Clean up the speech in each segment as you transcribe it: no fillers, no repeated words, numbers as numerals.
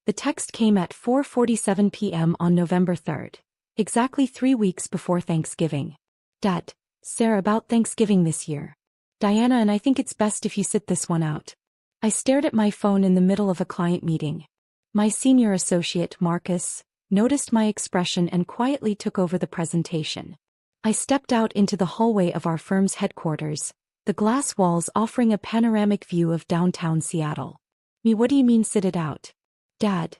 The text came at 4:47 p.m. on November 3rd, exactly 3 weeks before Thanksgiving. Dad, Sarah, about Thanksgiving this year. Diana and I think it's best if you sit this one out. I stared at my phone in the middle of a client meeting. My senior associate, Marcus, noticed my expression and quietly took over the presentation. I stepped out into the hallway of our firm's headquarters, the glass walls offering a panoramic view of downtown Seattle. What do you mean sit it out? Dad,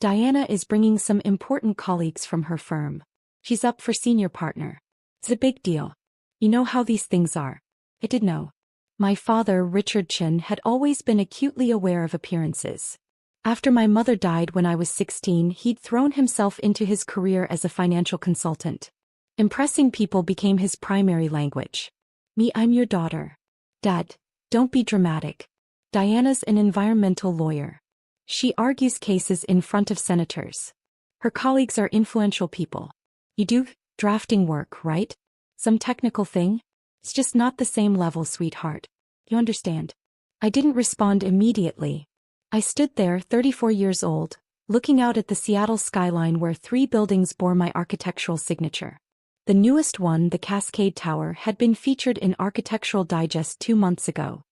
Diana is bringing some important colleagues from her firm. She's up for senior partner. It's a big deal. You know how these things are. I did know. My father, Richard Chin, had always been acutely aware of appearances. After my mother died when I was 16, he'd thrown himself into his career as a financial consultant. Impressing people became his primary language. I'm your daughter. Dad, don't be dramatic. Diana's an environmental lawyer. She argues cases in front of senators. Her colleagues are influential people. You do drafting work, right? Some technical thing? It's just not the same level, sweetheart. You understand? I didn't respond immediately. I stood there, 34 years old, looking out at the Seattle skyline where 3 buildings bore my architectural signature. The newest one, the Cascade Tower, had been featured in Architectural Digest 2 months ago.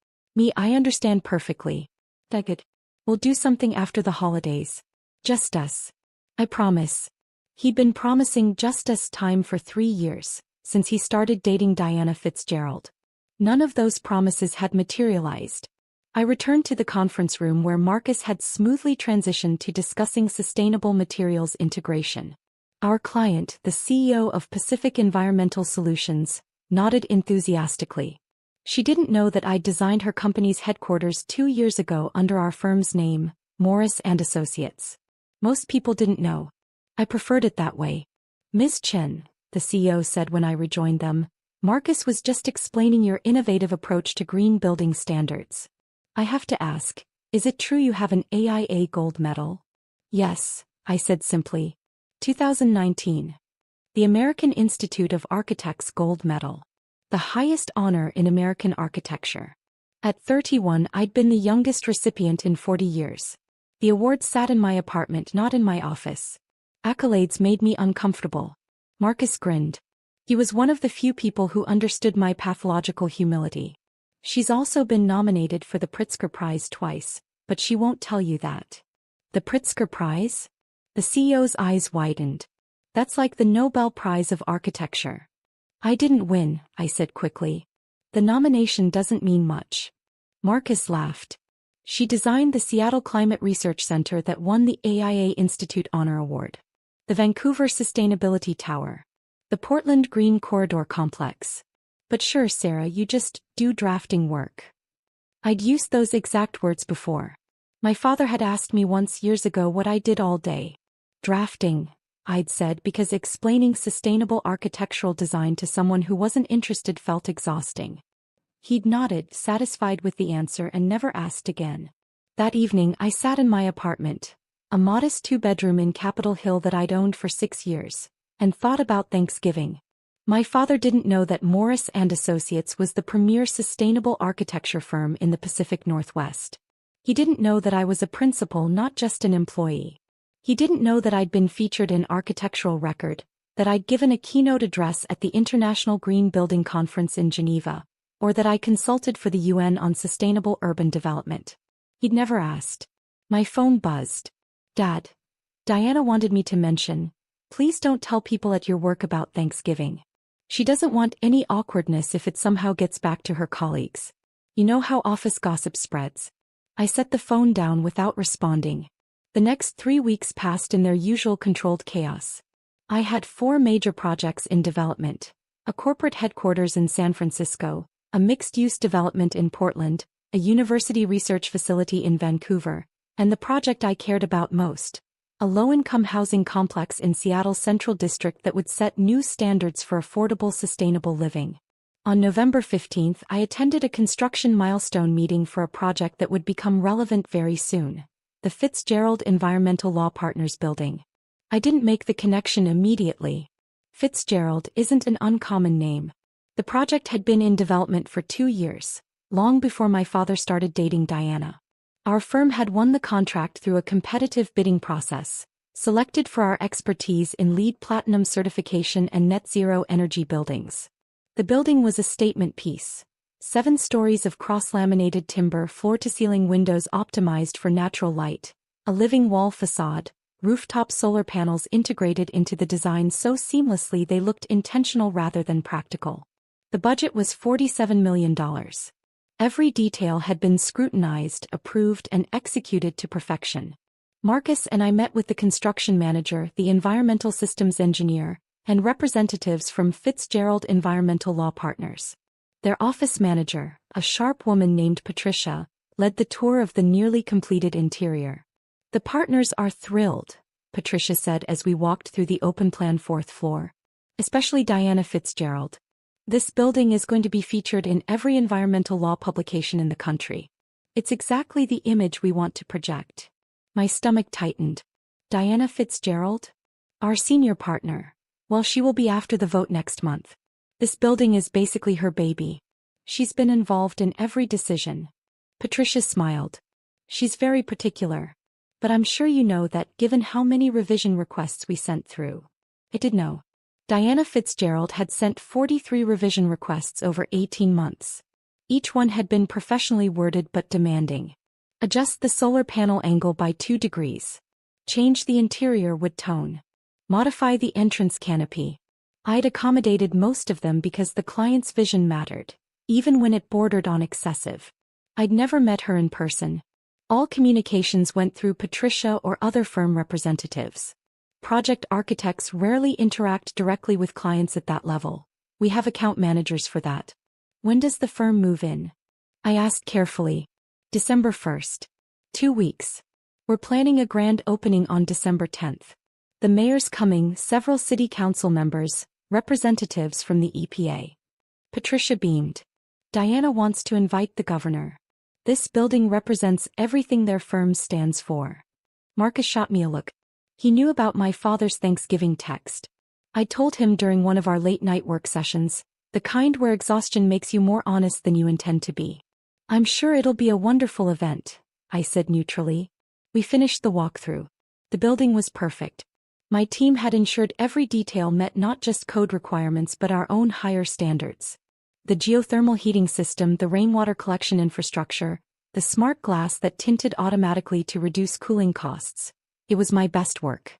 I understand perfectly. Good. We'll do something after the holidays. Just us. I promise. He'd been promising just us time for 3 years, since he started dating Diana Fitzgerald. None of those promises had materialized. I returned to the conference room where Marcus had smoothly transitioned to discussing sustainable materials integration. Our client, the CEO of Pacific Environmental Solutions, nodded enthusiastically. She didn't know that I'd designed her company's headquarters 2 years ago under our firm's name, Morris & Associates. Most people didn't know. I preferred it that way. Ms. Chen, the CEO said when I rejoined them, Marcus was just explaining your innovative approach to green building standards. I have to ask, is it true you have an AIA Gold Medal? Yes, I said simply. 2019. The American Institute of Architects Gold Medal. The highest honor in American architecture. At 31, I'd been the youngest recipient in 40 years. The award sat in my apartment, not in my office. Accolades made me uncomfortable. Marcus grinned. He was one of the few people who understood my pathological humility. She's also been nominated for the Pritzker Prize twice, but she won't tell you that. The Pritzker Prize? The CEO's eyes widened. That's like the Nobel Prize of Architecture. I didn't win, I said quickly. The nomination doesn't mean much. Marcus laughed. She designed the Seattle Climate Research Center that won the AIA Institute Honor Award. The Vancouver Sustainability Tower. The Portland Green Corridor Complex. But sure, Sarah, you just do drafting work. I'd used those exact words before. My father had asked me once years ago what I did all day. Drafting, I'd said, because explaining sustainable architectural design to someone who wasn't interested felt exhausting. He'd nodded, satisfied with the answer, and never asked again. That evening I sat in my apartment, a modest 2-bedroom in Capitol Hill that I'd owned for 6 years, and thought about Thanksgiving. My father didn't know that Morris & Associates was the premier sustainable architecture firm in the Pacific Northwest. He didn't know that I was a principal, not just an employee. He didn't know that I'd been featured in Architectural Record, that I'd given a keynote address at the International Green Building Conference in Geneva, or that I consulted for the UN on sustainable urban development. He'd never asked. My phone buzzed. Dad, Diana wanted me to mention, please don't tell people at your work about Thanksgiving. She doesn't want any awkwardness if it somehow gets back to her colleagues. You know how office gossip spreads. I set the phone down without responding. The next 3 weeks passed in their usual controlled chaos. I had 4 major projects in development: a corporate headquarters in San Francisco, a mixed-use development in Portland, a university research facility in Vancouver, and the project I cared about most, a low-income housing complex in Seattle's Central District that would set new standards for affordable, sustainable living. On November 15th, I attended a construction milestone meeting for a project that would become relevant very soon: the Fitzgerald Environmental Law Partners building. I didn't make the connection immediately. Fitzgerald isn't an uncommon name. The project had been in development for 2 years, long before my father started dating Diana. Our firm had won the contract through a competitive bidding process, selected for our expertise in LEED Platinum certification and net zero energy buildings. The building was a statement piece. 7 stories of cross-laminated timber floor-to-ceiling windows optimized for natural light, a living wall facade, rooftop solar panels integrated into the design so seamlessly they looked intentional rather than practical. The budget was $47 million. Every detail had been scrutinized, approved, and executed to perfection. Marcus and I met with the construction manager, the environmental systems engineer, and representatives from Fitzgerald Environmental Law Partners. Their office manager, a sharp woman named Patricia, led the tour of the nearly completed interior. "The partners are thrilled," Patricia said as we walked through the open-plan 4th floor. "Especially Diana Fitzgerald. This building is going to be featured in every environmental law publication in the country. It's exactly the image we want to project." My stomach tightened. Diana Fitzgerald? Our senior partner. Well, she will be after the vote next month. This building is basically her baby. She's been involved in every decision. Patricia smiled. She's very particular. But I'm sure you know that given how many revision requests we sent through. I did know. Diana Fitzgerald had sent 43 revision requests over 18 months. Each one had been professionally worded but demanding. Adjust the solar panel angle by 2 degrees. Change the interior wood tone. Modify the entrance canopy. I'd accommodated most of them because the client's vision mattered, even when it bordered on excessive. I'd never met her in person. All communications went through Patricia or other firm representatives. Project architects rarely interact directly with clients at that level. We have account managers for that. "When does the firm move in?" I asked carefully. "December 1st. 2 weeks. We're planning a grand opening on December 10th. The mayor's coming, several city council members, representatives from the EPA." Patricia beamed. "Diana wants to invite the governor. This building represents everything their firm stands for." Marcus shot me a look. He knew about my father's Thanksgiving text. I told him during one of our late-night work sessions, the kind where exhaustion makes you more honest than you intend to be. "I'm sure it'll be a wonderful event," I said neutrally. We finished the walkthrough. The building was perfect. My team had ensured every detail met not just code requirements but our own higher standards. The geothermal heating system, the rainwater collection infrastructure, the smart glass that tinted automatically to reduce cooling costs. It was my best work.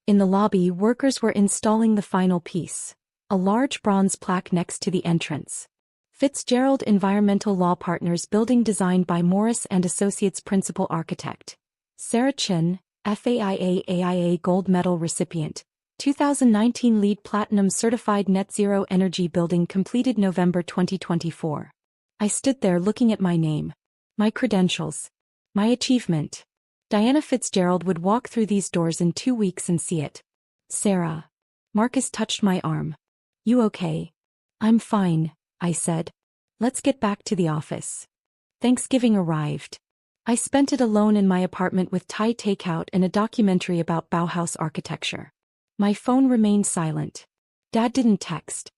In the lobby, workers were installing the final piece, a large bronze plaque next to the entrance. Fitzgerald Environmental Law Partners, building designed by Morris and Associates principal architect Sarah Chin, FAIA Gold Medal recipient, 2019 LEED Platinum certified net zero energy building, completed November 2024. I stood there looking at my name, my credentials, my achievement. Diana Fitzgerald would walk through these doors in 2 weeks and see it. "Sarah." Marcus touched my arm. "You okay?" "I'm fine," I said. "Let's get back to the office." Thanksgiving arrived. I spent it alone in my apartment with Thai takeout and a documentary about Bauhaus architecture. My phone remained silent. Dad didn't text.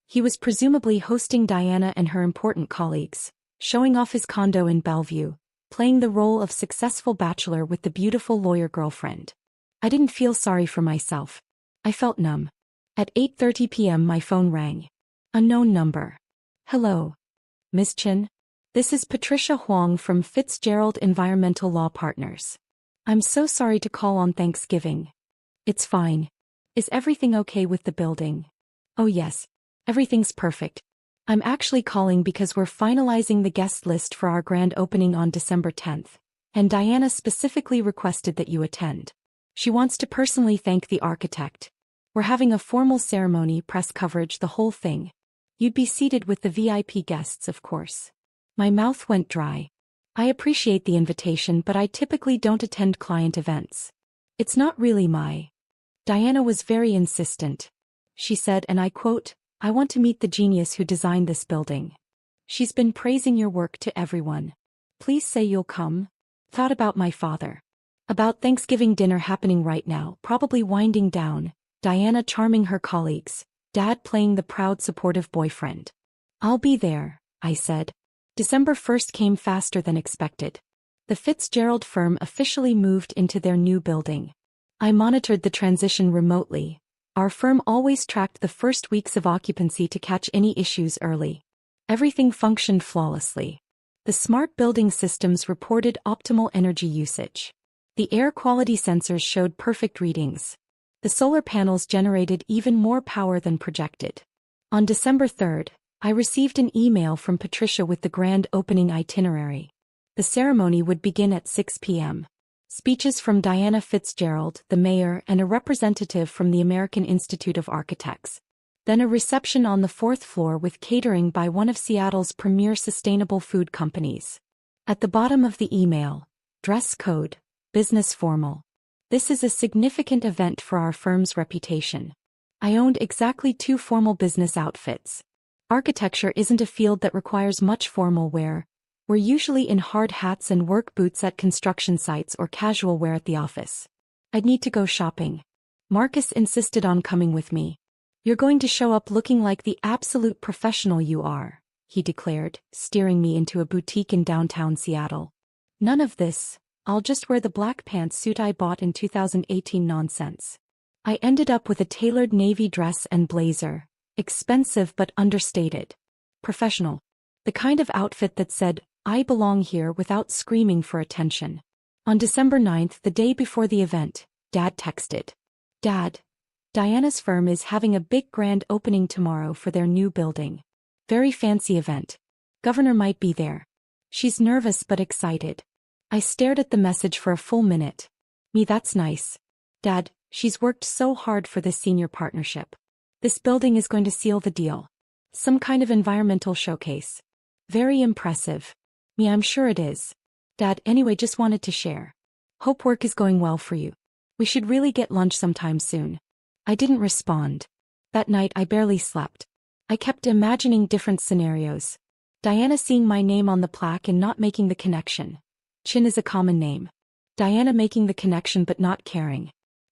He was presumably hosting Diana and her important colleagues, showing off his condo in Bellevue, playing the role of successful bachelor with the beautiful lawyer girlfriend. I didn't feel sorry for myself. I felt numb. At 8:30 p.m. my phone rang. Unknown number. "Hello. Ms. Chin? This is Patricia Huang from Fitzgerald Environmental Law Partners. I'm so sorry to call on Thanksgiving." "It's fine. Is everything okay with the building?" "Oh yes. Everything's perfect. I'm actually calling because we're finalizing the guest list for our grand opening on December 10th, and Diana specifically requested that you attend. She wants to personally thank the architect. We're having a formal ceremony, press coverage, the whole thing. You'd be seated with the VIP guests, of course." My mouth went dry. I appreciate the invitation, but I typically don't attend client events. It's not really my. Diana was very insistent. She said, and I quote, "I want to meet the genius who designed this building. She's been praising your work to everyone. Please say you'll come." Thought about my father. About Thanksgiving dinner happening right now, probably winding down, Diana charming her colleagues, Dad playing the proud supportive boyfriend. "I'll be there," I said. December 1st came faster than expected. The Fitzgerald firm officially moved into their new building. I monitored the transition remotely. Our firm always tracked the first weeks of occupancy to catch any issues early. Everything functioned flawlessly. The smart building systems reported optimal energy usage. The air quality sensors showed perfect readings. The solar panels generated even more power than projected. On December 3rd, I received an email from Patricia with the grand opening itinerary. The ceremony would begin at 6 p.m. Speeches from Diana Fitzgerald, the mayor, and a representative from the American Institute of Architects. Then a reception on the 4th floor with catering by one of Seattle's premier sustainable food companies. At the bottom of the email, dress code, business formal. This is a significant event for our firm's reputation. I owned exactly 2 formal business outfits. Architecture isn't a field that requires much formal wear. We're usually in hard hats and work boots at construction sites or casual wear at the office. I'd need to go shopping. Marcus insisted on coming with me. You're going to show up looking like the absolute professional you are, he declared, steering me into a boutique in downtown Seattle. None of this, I'll just wear the black pantsuit I bought in 2018 nonsense. I ended up with a tailored navy dress and blazer, expensive but understated. Professional. The kind of outfit that said, I belong here without screaming for attention. On December 9th, the day before the event, Dad texted. Dad, Diana's firm is having a big grand opening tomorrow for their new building. Very fancy event. Governor might be there. She's nervous but excited. I stared at the message for a full minute. Me, that's nice. Dad, she's worked so hard for this senior partnership. This building is going to seal the deal. Some kind of environmental showcase. Very impressive. Me, I'm sure it is. Dad, anyway, just wanted to share. Hope work is going well for you. We should really get lunch sometime soon. I didn't respond. That night I barely slept. I kept imagining different scenarios. Diana seeing my name on the plaque and not making the connection. Chin is a common name. Diana making the connection but not caring.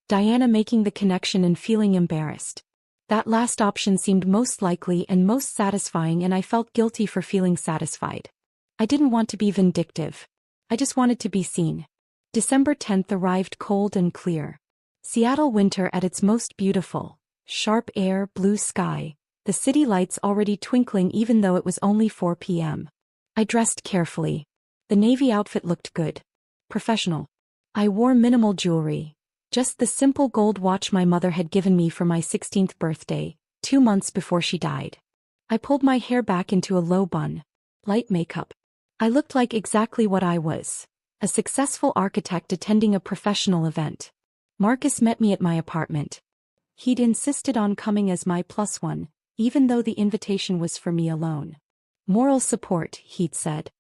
Diana making the connection and feeling embarrassed. That last option seemed most likely and most satisfying, and I felt guilty for feeling satisfied. I didn't want to be vindictive. I just wanted to be seen. December 10th arrived cold and clear. Seattle winter at its most beautiful. Sharp air, blue sky, the city lights already twinkling even though it was only 4 p.m. I dressed carefully. The navy outfit looked good. Professional. I wore minimal jewelry. Just the simple gold watch my mother had given me for my 16th birthday, 2 months before she died. I pulled my hair back into a low bun. Light makeup. I looked like exactly what I was. A successful architect attending a professional event. Marcus met me at my apartment. He'd insisted on coming as my +1, even though the invitation was for me alone. Moral support, he'd said.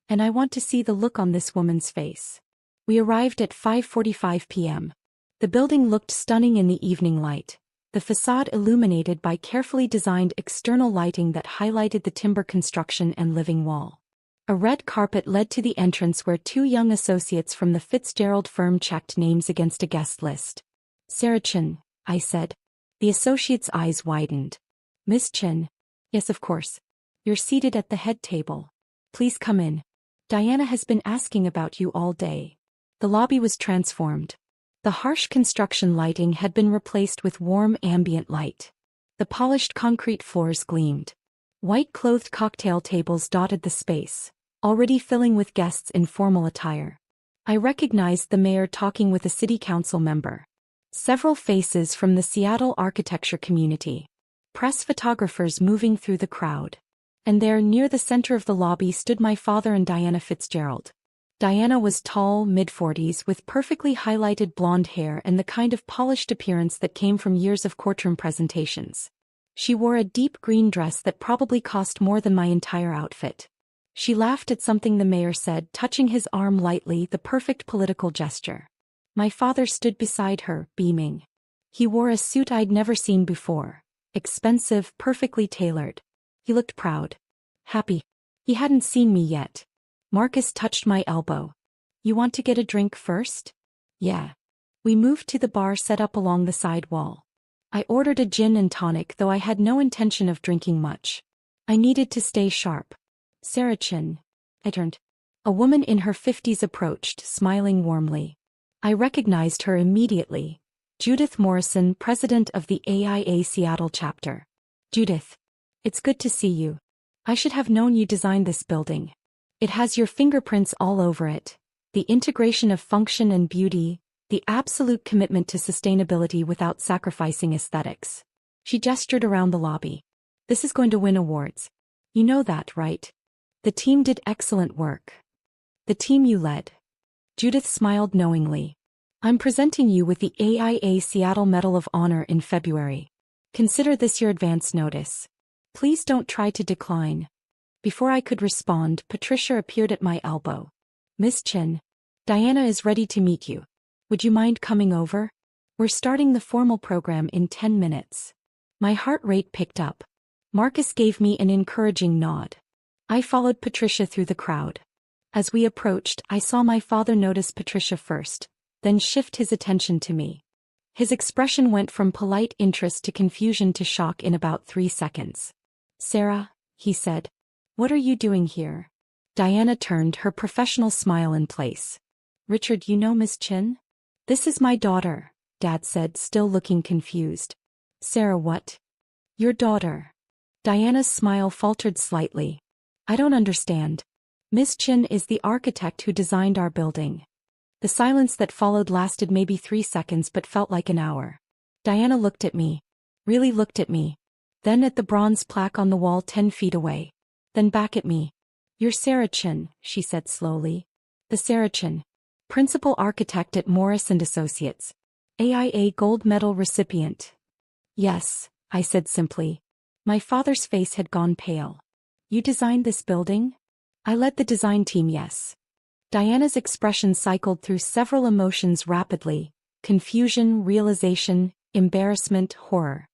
And I want to see the look on this woman's face. We arrived at 5:45 p.m. The building looked stunning in the evening light, the facade illuminated by carefully designed external lighting that highlighted the timber construction and living wall. A red carpet led to the entrance where 2 young associates from the Fitzgerald firm checked names against a guest list. Sarah Chen, I said. The associate's eyes widened. Miss Chen? Yes, of course. You're seated at the head table. Please come in. Diana has been asking about you all day. The lobby was transformed. The harsh construction lighting had been replaced with warm ambient light. The polished concrete floors gleamed. White-clothed cocktail tables dotted the space, already filling with guests in formal attire. I recognized the mayor talking with a city council member. Several faces from the Seattle architecture community. Press photographers moving through the crowd. And there, near the center of the lobby, stood my father and Diana Fitzgerald. Diana was tall, mid-40s, with perfectly highlighted blonde hair and the kind of polished appearance that came from years of courtroom presentations. She wore a deep green dress that probably cost more than my entire outfit. She laughed at something the mayor said, touching his arm lightly, the perfect political gesture. My father stood beside her, beaming. He wore a suit I'd never seen before. Expensive, perfectly tailored. He looked proud. Happy. He hadn't seen me yet. Marcus touched my elbow. You want to get a drink first? Yeah. We moved to the bar set up along the side wall. I ordered a gin and tonic, though I had no intention of drinking much. I needed to stay sharp. Sarah Chen. I turned. A woman in her 50s approached, smiling warmly. I recognized her immediately. Judith Morrison, president of the AIA Seattle chapter. Judith. It's good to see you. I should have known you designed this building. It has your fingerprints all over it. The integration of function and beauty, the absolute commitment to sustainability without sacrificing aesthetics. She gestured around the lobby. This is going to win awards. You know that, right? The team did excellent work. The team you led. Judith smiled knowingly. I'm presenting you with the AIA Seattle Medal of Honor in February. Consider this your advance notice. Please don't try to decline. Before I could respond, Patricia appeared at my elbow. Miss Chin. Diana is ready to meet you. Would you mind coming over? We're starting the formal program in 10 minutes. My heart rate picked up. Marcus gave me an encouraging nod. I followed Patricia through the crowd. As we approached, I saw my father notice Patricia first, then shift his attention to me. His expression went from polite interest to confusion to shock in about 3 seconds. Sarah, he said. What are you doing here? Diana turned, her professional smile in place. Richard, you know Miss Chin? This is my daughter, Dad said, still looking confused. Sarah, what? Your daughter. Diana's smile faltered slightly. I don't understand. Miss Chin is the architect who designed our building. The silence that followed lasted maybe 3 seconds but felt like an hour. Diana looked at me. Really looked at me. Then at the bronze plaque on the wall 10 feet away. Then back at me. You're Sarah Chin, she said slowly. The Sarah Chin. Principal architect at Morris & Associates. AIA Gold Medal recipient. Yes, I said simply. My father's face had gone pale. You designed this building? I led the design team, yes. Diana's expression cycled through several emotions rapidly. Confusion, realization, embarrassment, horror.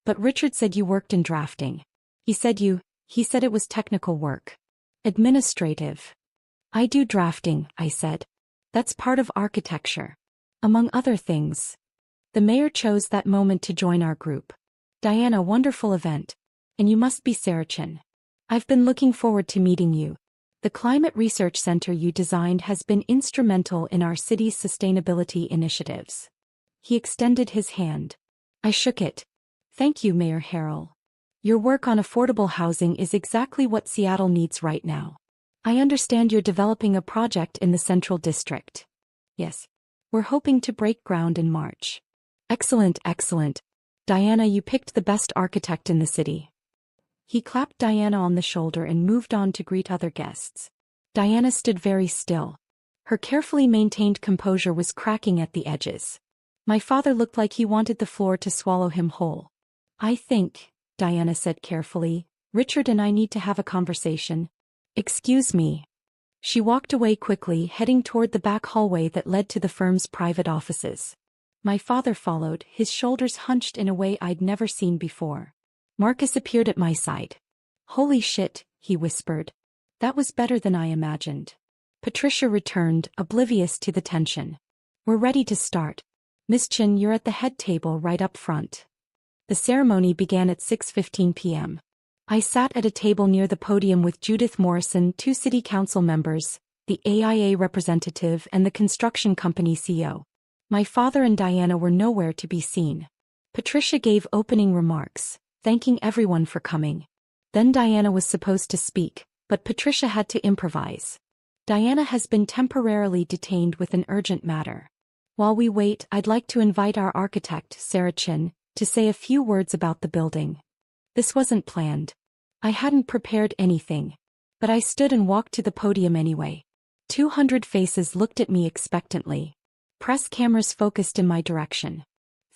But Richard said you worked in drafting. He said it was technical work. Administrative. I do drafting, I said. That's part of architecture. Among other things. The mayor chose that moment to join our group. Diana, wonderful event. And you must be Sarah Chin. I've been looking forward to meeting you. The Climate Research Center you designed has been instrumental in our city's sustainability initiatives. He extended his hand. I shook it. Thank you, Mayor Harrell. Your work on affordable housing is exactly what Seattle needs right now. I understand you're developing a project in the Central District. Yes. We're hoping to break ground in March. Excellent, excellent. Diana, you picked the best architect in the city. He clapped Diana on the shoulder and moved on to greet other guests. Diana stood very still. Her carefully maintained composure was cracking at the edges. My father looked like he wanted the floor to swallow him whole. I think, Diana said carefully, Richard and I need to have a conversation. Excuse me. She walked away quickly, heading toward the back hallway that led to the firm's private offices. My father followed, his shoulders hunched in a way I'd never seen before. Marcus appeared at my side. Holy shit, he whispered. That was better than I imagined. Patricia returned, oblivious to the tension. We're ready to start. Miss Chin, you're at the head table right up front. The ceremony began at 6:15 p.m. I sat at a table near the podium with Judith Morrison, 2 city council members, the AIA representative and the construction company CEO. My father and Diana were nowhere to be seen. Patricia gave opening remarks, thanking everyone for coming. Then Diana was supposed to speak, but Patricia had to improvise. Diana has been temporarily detained with an urgent matter. While we wait, I'd like to invite our architect, Sarah Chin, to say a few words about the building. This wasn't planned. I hadn't prepared anything. But I stood and walked to the podium anyway. 200 faces looked at me expectantly. Press cameras focused in my direction.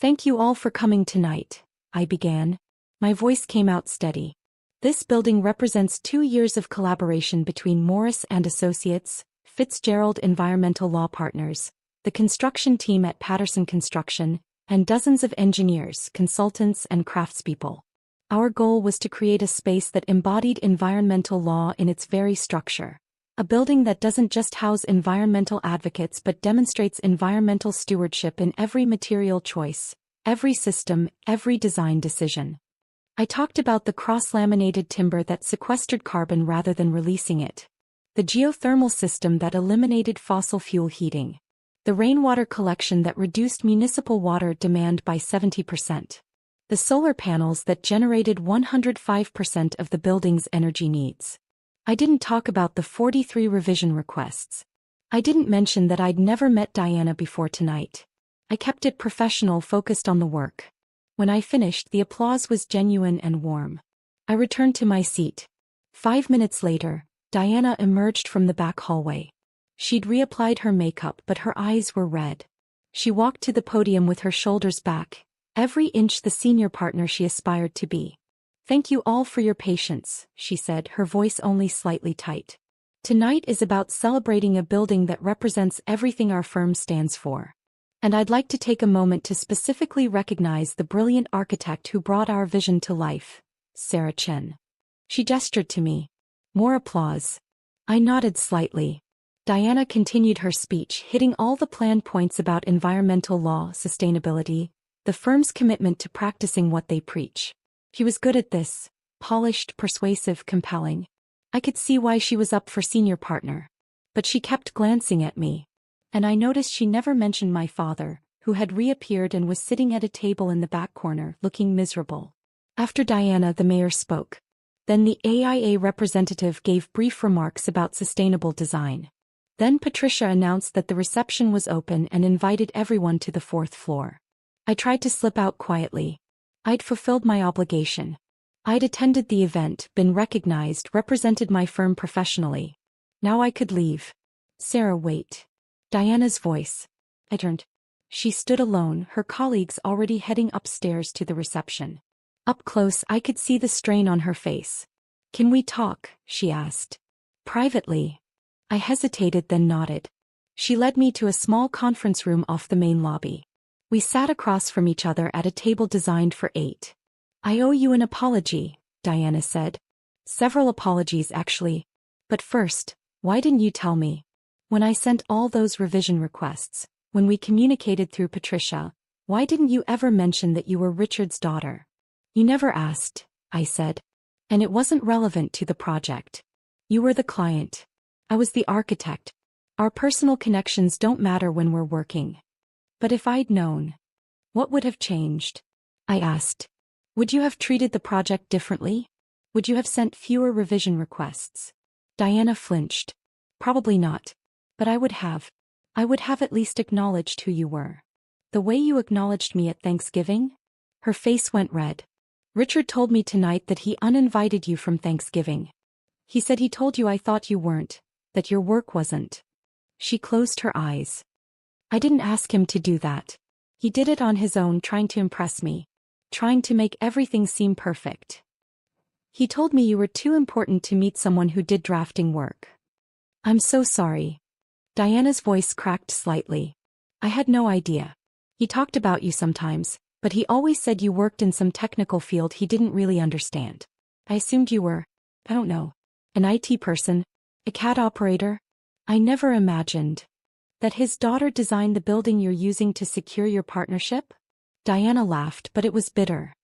Thank you all for coming tonight, I began. My voice came out steady. This building represents 2 years of collaboration between Morris & Associates, Fitzgerald Environmental Law Partners, the construction team at Patterson Construction, and dozens of engineers, consultants, and craftspeople. Our goal was to create a space that embodied environmental law in its very structure. A building that doesn't just house environmental advocates but demonstrates environmental stewardship in every material choice, every system, every design decision. I talked about the cross-laminated timber that sequestered carbon rather than releasing it. The geothermal system that eliminated fossil fuel heating. The rainwater collection that reduced municipal water demand by 70%. The solar panels that generated 105% of the building's energy needs. I didn't talk about the 43 revision requests. I didn't mention that I'd never met Diana before tonight. I kept it professional, focused on the work. When I finished, the applause was genuine and warm. I returned to my seat. 5 minutes later, Diana emerged from the back hallway. She'd reapplied her makeup, but her eyes were red. She walked to the podium with her shoulders back, every inch the senior partner she aspired to be. "Thank you all for your patience," she said, her voice only slightly tight. "Tonight is about celebrating a building that represents everything our firm stands for. And I'd like to take a moment to specifically recognize the brilliant architect who brought our vision to life, Sarah Chen." She gestured to me. More applause. I nodded slightly. Diana continued her speech, hitting all the planned points about environmental law, sustainability, the firm's commitment to practicing what they preach. She was good at this, polished, persuasive, compelling. I could see why she was up for senior partner. But she kept glancing at me. And I noticed she never mentioned my father, who had reappeared and was sitting at a table in the back corner, looking miserable. After Diana, the mayor spoke. Then the AIA representative gave brief remarks about sustainable design. Then Patricia announced that the reception was open and invited everyone to the 4th floor. I tried to slip out quietly. I'd fulfilled my obligation. I'd attended the event, been recognized, represented my firm professionally. Now I could leave. "Sarah, wait." Diana's voice. I turned. She stood alone, her colleagues already heading upstairs to the reception. Up close, I could see the strain on her face. "Can we talk?" she asked. "Privately." I hesitated, then nodded. She led me to a small conference room off the main lobby. We sat across from each other at a table designed for 8. "I owe you an apology," Diana said. "Several apologies, actually. But first, why didn't you tell me? When I sent all those revision requests, when we communicated through Patricia, why didn't you ever mention that you were Richard's daughter?" "You never asked," I said. "And it wasn't relevant to the project. You were the client. I was the architect. Our personal connections don't matter when we're working." "But if I'd known, what would have changed?" I asked. "Would you have treated the project differently? Would you have sent fewer revision requests?" Diana flinched. "Probably not. But I would have. I would have at least acknowledged who you were. The way you acknowledged me at Thanksgiving?" Her face went red. "Richard told me tonight that he uninvited you from Thanksgiving. He said he told you I thought you weren't, that your work wasn't." She closed her eyes. "I didn't ask him to do that. He did it on his own, trying to impress me. Trying to make everything seem perfect. He told me you were too important to meet someone who did drafting work." "I'm so sorry." Diana's voice cracked slightly. "I had no idea. He talked about you sometimes, but he always said you worked in some technical field he didn't really understand. I assumed you were, I don't know, an IT person, a CAD operator. I never imagined that his daughter designed the building you're using to secure your partnership." Diana laughed, but it was bitter.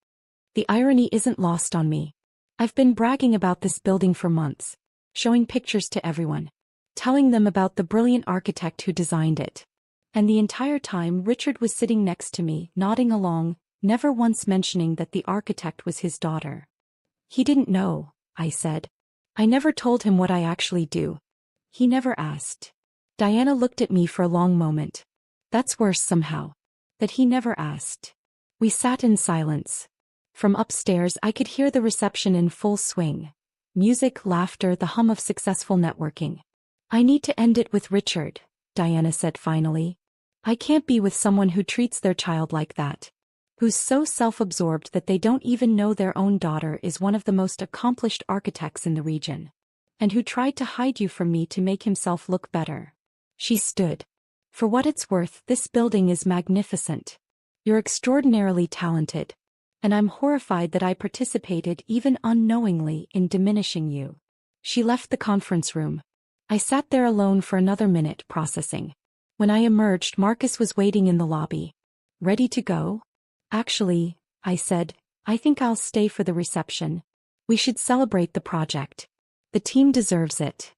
"The irony isn't lost on me. I've been bragging about this building for months, showing pictures to everyone, telling them about the brilliant architect who designed it. And the entire time Richard was sitting next to me, nodding along, never once mentioning that the architect was his daughter." "He didn't know," I said. "I never told him what I actually do. He never asked." Diana looked at me for a long moment. "That's worse somehow. That he never asked." We sat in silence. From upstairs I could hear the reception in full swing. Music, laughter, the hum of successful networking. "I need to end it with Richard," Diana said finally. "I can't be with someone who treats their child like that. Who's so self-absorbed that they don't even know their own daughter is one of the most accomplished architects in the region. And who tried to hide you from me to make himself look better." She stood. "For what it's worth, this building is magnificent. You're extraordinarily talented. And I'm horrified that I participated, even unknowingly, in diminishing you." She left the conference room. I sat there alone for another minute, processing. When I emerged, Marcus was waiting in the lobby. "Ready to go?" "Actually," I said, "I think I'll stay for the reception. We should celebrate the project. The team deserves it."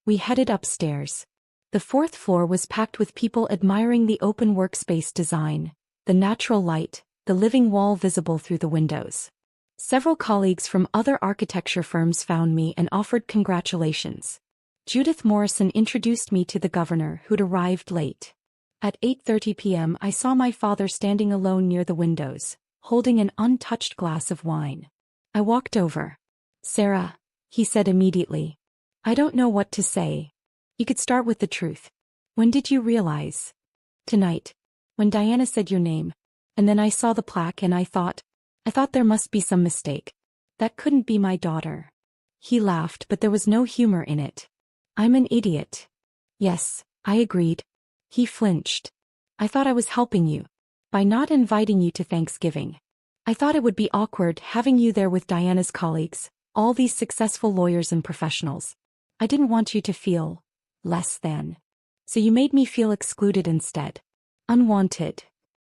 We headed upstairs. The fourth floor was packed with people admiring the open workspace design, the natural light, the living wall visible through the windows. Several colleagues from other architecture firms found me and offered congratulations. Judith Morrison introduced me to the governor, who'd arrived late. At 8:30 p.m. I saw my father standing alone near the windows, holding an untouched glass of wine. I walked over. "Sarah," he said immediately. "I don't know what to say. You could start with the truth. When did you realize?" "Tonight. When Diana said your name. And then I saw the plaque and I thought there must be some mistake. That couldn't be my daughter." He laughed, but there was no humor in it. "I'm an idiot." "Yes," I agreed. He flinched. "I thought I was helping you. By not inviting you to Thanksgiving. I thought it would be awkward having you there with Diana's colleagues, all these successful lawyers and professionals. I didn't want you to feel less than. So you made me feel excluded instead. Unwanted.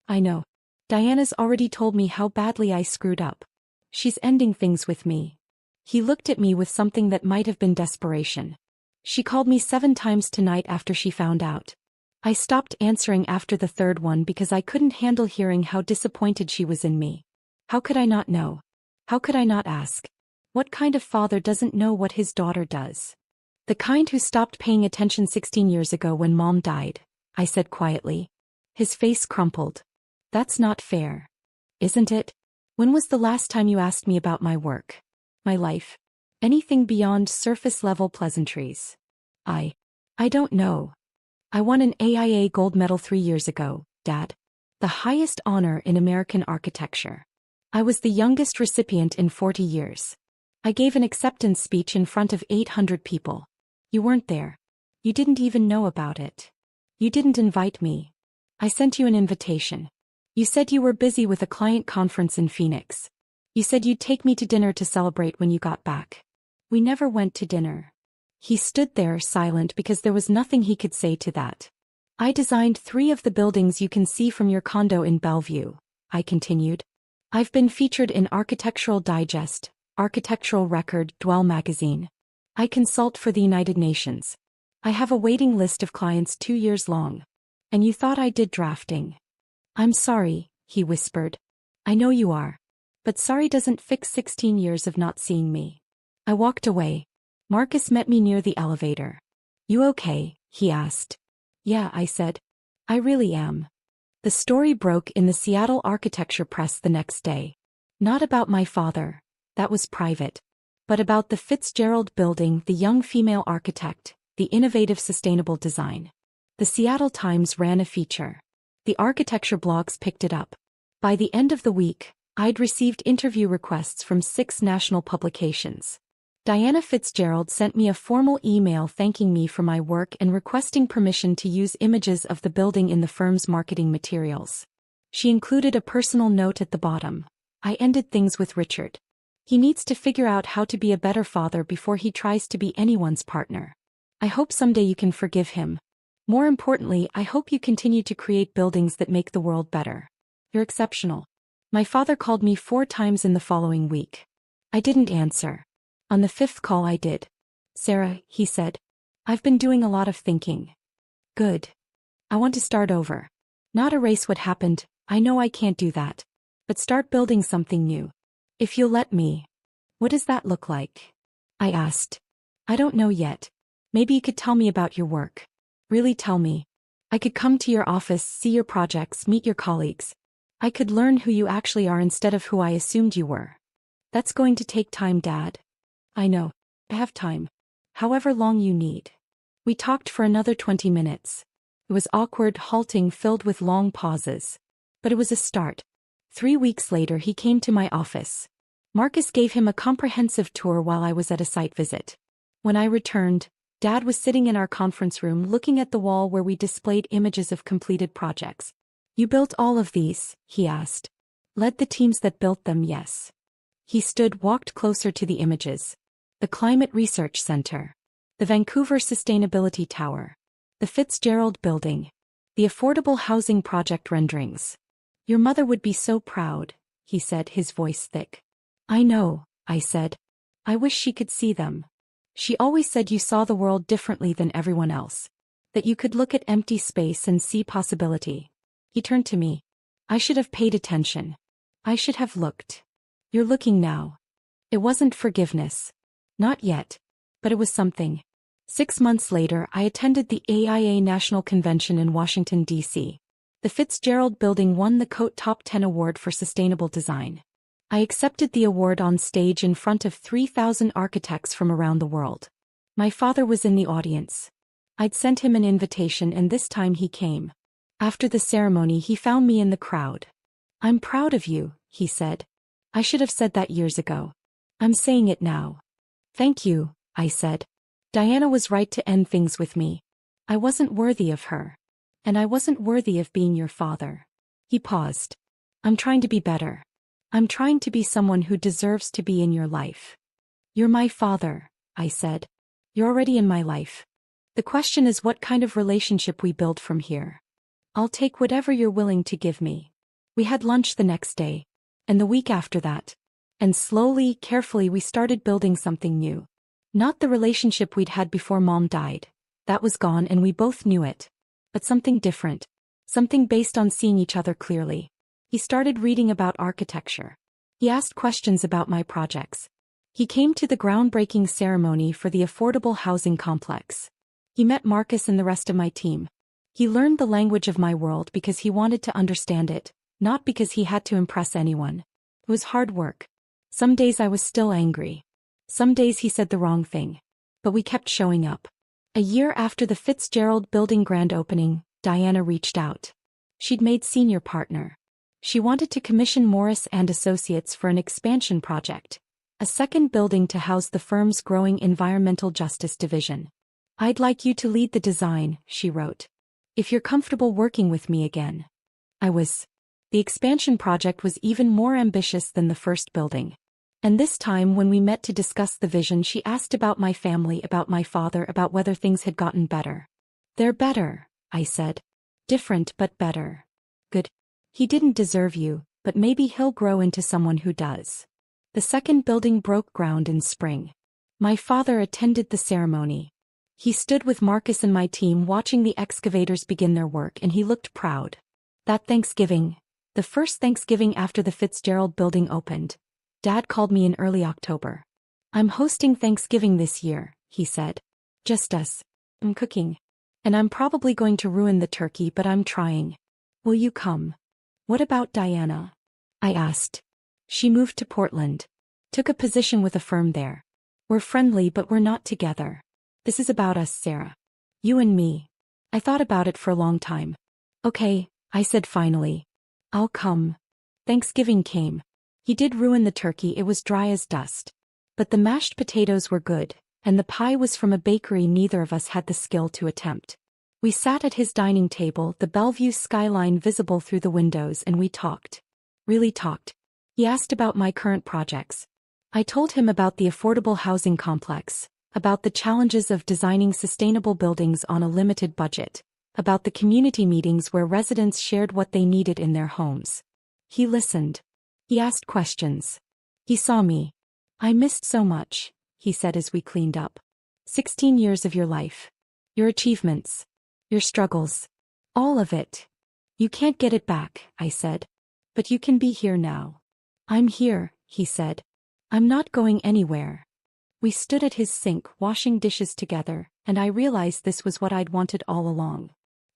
I know. Diana's already told me how badly I screwed up. She's ending things with me." He looked at me with something that might have been desperation. "She called me 7 times tonight after she found out. I stopped answering after the third one because I couldn't handle hearing how disappointed she was in me. How could I not know? How could I not ask? What kind of father doesn't know what his daughter does? The kind who stopped paying attention 16 years ago when Mom died," I said quietly. His face crumpled. "That's not fair. Isn't it? When was the last time you asked me about my work? My life? Anything beyond surface-level pleasantries?" I don't know. I won an AIA gold medal 3 years ago, Dad. The highest honor in American architecture. I was the youngest recipient in 40 years. I gave an acceptance speech in front of 800 people. You weren't there. You didn't even know about it. You didn't invite me. I sent you an invitation. You said you were busy with a client conference in Phoenix. You said you'd take me to dinner to celebrate when you got back. We never went to dinner." He stood there silent because there was nothing he could say to that. "I designed 3 of the buildings you can see from your condo in Bellevue," I continued. "I've been featured in Architectural Digest, Architectural Record, Dwell magazine. I consult for the United Nations. I have a waiting list of clients 2 years long. And you thought I did drafting." "I'm sorry," he whispered. "I know you are. But sorry doesn't fix 16 years of not seeing me." I walked away. Marcus met me near the elevator. "You okay?" he asked. "Yeah," I said. "I really am." The story broke in the Seattle Architecture Press the next day. Not about my father. That was private. But about the Fitzgerald Building, the young female architect, the innovative sustainable design. The Seattle Times ran a feature. The architecture blogs picked it up. By the end of the week, I'd received interview requests from 6 national publications. Diana Fitzgerald sent me a formal email thanking me for my work and requesting permission to use images of the building in the firm's marketing materials. She included a personal note at the bottom. "I ended things with Richard. He needs to figure out how to be a better father before he tries to be anyone's partner. I hope someday you can forgive him. More importantly, I hope you continue to create buildings that make the world better. You're exceptional." My father called me 4 times in the following week. I didn't answer. On the 5th call I did. "Sarah," he said. "I've been doing a lot of thinking." "Good. I want to start over. Not erase what happened, I know I can't do that. But start building something new. If you'll let me." "What does that look like?" I asked. "I don't know yet. Maybe you could tell me about your work. Really tell me. I could come to your office, see your projects, meet your colleagues. I could learn who you actually are instead of who I assumed you were." "That's going to take time, Dad." "I know. I have time. However long you need." We talked for another 20 minutes. It was awkward, halting, filled with long pauses. But it was a start. 3 weeks later he came to my office. Marcus gave him a comprehensive tour while I was at a site visit. When I returned, Dad was sitting in our conference room looking at the wall where we displayed images of completed projects. "You built all of these?" he asked. "Led the teams that built them, yes." He stood, walked closer to the images. The Climate Research Center. The Vancouver Sustainability Tower. The Fitzgerald Building. The Affordable Housing Project renderings. "Your mother would be so proud," he said, his voice thick. "I know," I said. "I wish she could see them." She always said you saw the world differently than everyone else. That you could look at empty space and see possibility. He turned to me. I should have paid attention. I should have looked. You're looking now. It wasn't forgiveness. Not yet. But it was something. 6 months later, I attended the AIA National Convention in Washington, D.C. The Fitzgerald Building won the Coat Top 10 Award for Sustainable Design. I accepted the award on stage in front of 3,000 architects from around the world. My father was in the audience. I'd sent him an invitation and this time he came. After the ceremony he found me in the crowd. I'm proud of you, he said. I should have said that years ago. I'm saying it now. Thank you, I said. Diana was right to end things with me. I wasn't worthy of her. And I wasn't worthy of being your father. He paused. I'm trying to be better. I'm trying to be someone who deserves to be in your life. You're my father, I said. You're already in my life. The question is what kind of relationship we build from here. I'll take whatever you're willing to give me. We had lunch the next day. And the week after that. And slowly, carefully we started building something new. Not the relationship we'd had before Mom died. That was gone and we both knew it. But something different. Something based on seeing each other clearly. He started reading about architecture. He asked questions about my projects. He came to the groundbreaking ceremony for the affordable housing complex. He met Marcus and the rest of my team. He learned the language of my world because he wanted to understand it, not because he had to impress anyone. It was hard work. Some days I was still angry. Some days he said the wrong thing. But we kept showing up. A year after the Fitzgerald Building grand opening, Diana reached out. She'd made senior partner. She wanted to commission Morris and Associates for an expansion project, a second building to house the firm's growing environmental justice division. I'd like you to lead the design, she wrote. If you're comfortable working with me again. I was. The expansion project was even more ambitious than the first building. And this time when we met to discuss the vision she asked about my family, about my father, about whether things had gotten better. They're better, I said. Different but better. Good. He didn't deserve you, but maybe he'll grow into someone who does. The second building broke ground in spring. My father attended the ceremony. He stood with Marcus and my team watching the excavators begin their work and he looked proud. That Thanksgiving, the first Thanksgiving after the Fitzgerald Building opened, Dad called me in early October. I'm hosting Thanksgiving this year, he said. Just us. I'm cooking. And I'm probably going to ruin the turkey, but I'm trying. Will you come? What about Diana? I asked. She moved to Portland. Took a position with a firm there. We're friendly but we're not together. This is about us, Sarah. You and me. I thought about it for a long time. Okay, I said finally. I'll come. Thanksgiving came. He did ruin the turkey, it was dry as dust. But the mashed potatoes were good, and the pie was from a bakery neither of us had the skill to attempt. We sat at his dining table, the Bellevue skyline visible through the windows, and we talked. Really talked. He asked about my current projects. I told him about the affordable housing complex, about the challenges of designing sustainable buildings on a limited budget, about the community meetings where residents shared what they needed in their homes. He listened. He asked questions. He saw me. I missed so much, he said as we cleaned up. 16 years of your life. Your achievements. Your struggles. All of it. You can't get it back, I said. But you can be here now. I'm here, he said. I'm not going anywhere. We stood at his sink washing dishes together, and I realized this was what I'd wanted all along.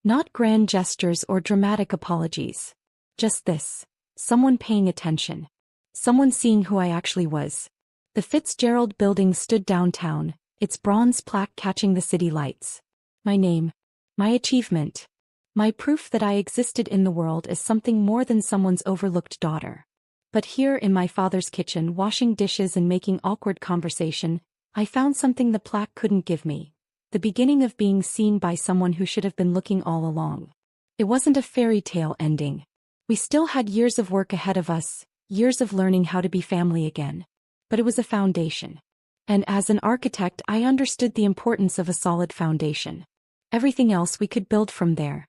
Not grand gestures or dramatic apologies. Just this. Someone paying attention. Someone seeing who I actually was. The Fitzgerald Building stood downtown, its bronze plaque catching the city lights. My name. My achievement. My proof that I existed in the world as something more than someone's overlooked daughter. But here in my father's kitchen washing dishes and making awkward conversation, I found something the plaque couldn't give me. The beginning of being seen by someone who should have been looking all along. It wasn't a fairy tale ending. We still had years of work ahead of us, years of learning how to be family again. But it was a foundation. And as an architect I understood the importance of a solid foundation. Everything else we could build from there.